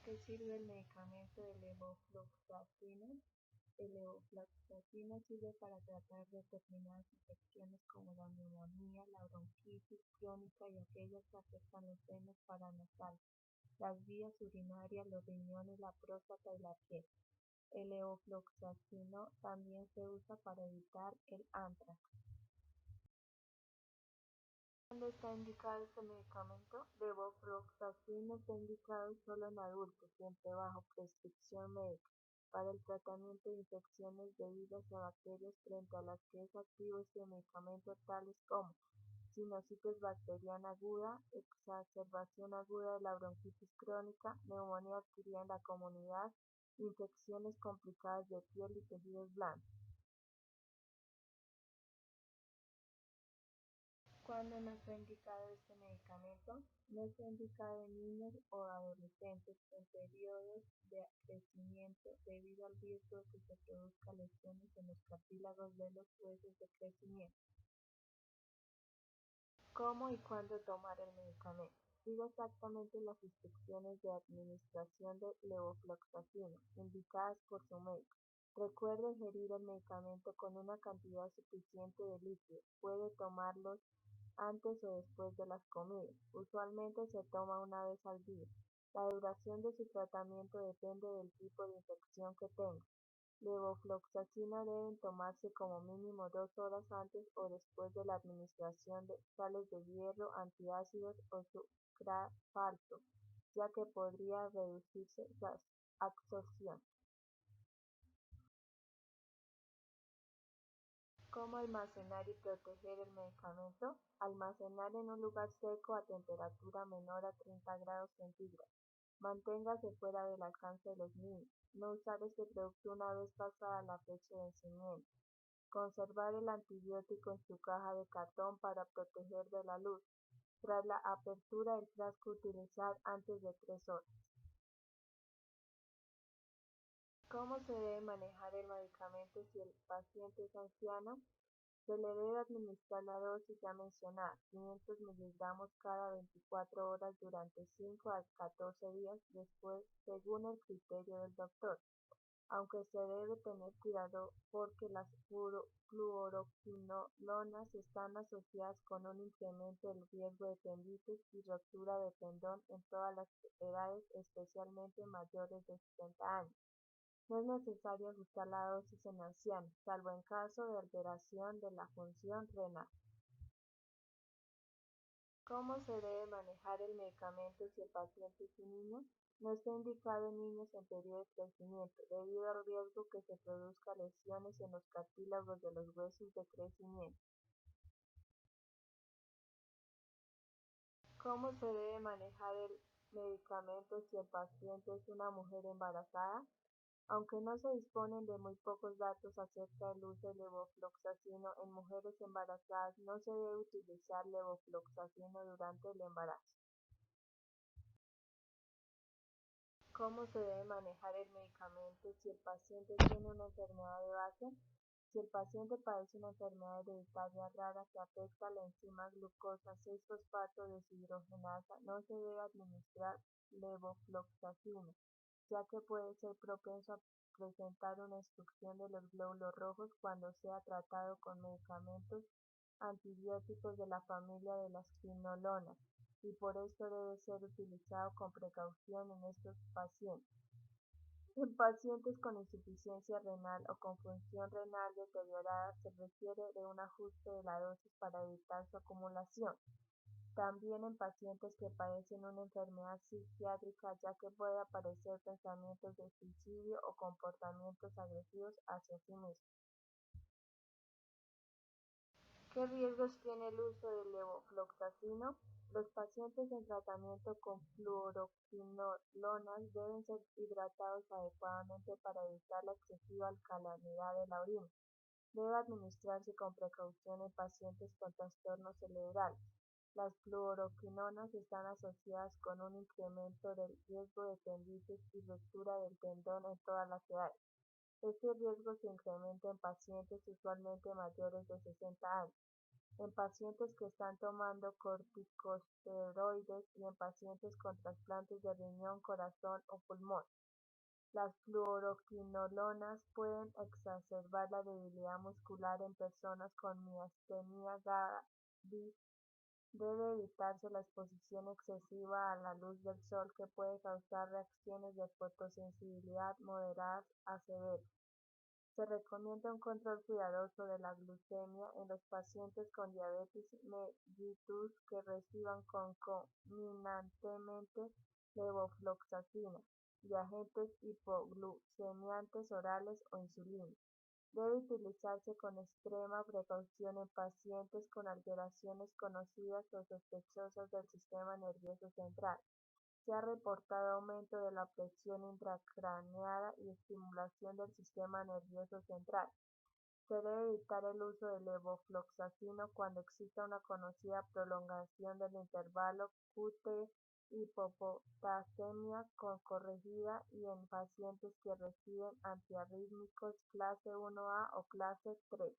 qué sirve el medicamento de levofloxacino? El levofloxacino sirve para tratar determinadas infecciones como la neumonía, la bronquitis crónica y aquellas que afectan los senos paranasales, las vías urinarias, los riñones, la próstata y la piel. El levofloxacino también se usa para evitar el antrax. ¿Cuándo está indicado este medicamento? Levofloxacino está indicado solo en adultos, siempre bajo prescripción médica, para el tratamiento de infecciones debidas a bacterias frente a las que es activo este medicamento, tales como sinusitis bacteriana aguda, exacerbación aguda de la bronquitis crónica, neumonía adquirida en la comunidad, infecciones complicadas de piel y tejidos blandos. ¿Cuándo no está indicado este medicamento? No está indicado en niños o adolescentes en periodos de crecimiento debido al riesgo de que se produzcan lesiones en los cartílagos de los huesos de crecimiento. ¿Cómo y cuándo tomar el medicamento? Siga exactamente las instrucciones de administración de levofloxacino, indicadas por su médico. Recuerde ingerir el medicamento con una cantidad suficiente de líquido. Puede tomarlos antes o después de las comidas. Usualmente se toma una vez al día. La duración de su tratamiento depende del tipo de infección que tenga. Levofloxacino deben tomarse como mínimo 2 horas antes o después de la administración de sales de hierro, antiácidos o sucralfato, ya que podría reducirse su absorción. ¿Cómo almacenar y proteger el medicamento? Almacenar en un lugar seco a temperatura menor a 30 grados centígrados. Manténgase fuera del alcance de los niños. No usar este producto una vez pasada la fecha de vencimiento. Conservar el antibiótico en su caja de cartón para proteger de la luz. Tras la apertura del frasco, utilizar antes de 3 horas. ¿Cómo se debe manejar el medicamento si el paciente es anciano? Se le debe administrar la dosis ya mencionada, 500 miligramos cada 24 horas durante 5 a 14 días después, según el criterio del doctor. Aunque se debe tener cuidado porque las fluoroquinolonas están asociadas con un incremento del riesgo de tendinitis y ruptura de tendón en todas las edades, especialmente mayores de 60 años. No es necesario ajustar la dosis en ancianos, salvo en caso de alteración de la función renal. ¿Cómo se debe manejar el medicamento si el paciente es un niño? No está indicado en niños en periodo de crecimiento, debido al riesgo que se produzcan lesiones en los cartílagos de los huesos de crecimiento. ¿Cómo se debe manejar el medicamento si el paciente es una mujer embarazada? Aunque no se disponen de muy pocos datos acerca del uso de levofloxacino en mujeres embarazadas, no se debe utilizar levofloxacino durante el embarazo. ¿Cómo se debe manejar el medicamento si el paciente tiene una enfermedad de base? Si el paciente padece una enfermedad hereditaria rara que afecta la enzima glucosa 6-fosfato deshidrogenasa, no se debe administrar levofloxacino, ya que puede ser propenso a presentar una destrucción de los glóbulos rojos cuando sea tratado con medicamentos antibióticos de la familia de las quinolonas, y por esto debe ser utilizado con precaución en estos pacientes. En pacientes con insuficiencia renal o con función renal deteriorada se requiere de un ajuste de la dosis para evitar su acumulación. También en pacientes que padecen una enfermedad psiquiátrica, ya que puede aparecer pensamientos de suicidio o comportamientos agresivos hacia sí mismos. ¿Qué riesgos tiene el uso del levofloxacino? Los pacientes en tratamiento con fluoroquinolonas deben ser hidratados adecuadamente para evitar la excesiva alcalinidad de la orina. Debe administrarse con precaución en pacientes con trastornos cerebrales. Las fluoroquinonas están asociadas con un incremento del riesgo de tendinitis y ruptura del tendón en todas las edades. Este riesgo se incrementa en pacientes usualmente mayores de 60 años. en pacientes que están tomando corticosteroides y en pacientes con trasplantes de riñón, corazón o pulmón. Las fluoroquinolonas pueden exacerbar la debilidad muscular en personas con miastenia gravis. Debe evitarse la exposición excesiva a la luz del sol que puede causar reacciones de fotosensibilidad moderadas a severas. Se recomienda un control cuidadoso de la glucemia en los pacientes con diabetes mellitus que reciban concomitantemente levofloxacina y agentes hipoglucemiantes orales o insulina. Debe utilizarse con extrema precaución en pacientes con alteraciones conocidas o sospechosas del sistema nervioso central. Se ha reportado aumento de la presión intracraneana y estimulación del sistema nervioso central. Se debe evitar el uso de levofloxacino cuando exista una conocida prolongación del intervalo QT-hipopotasemia corregida y en pacientes que reciben antiarrítmicos clase 1A o clase 3.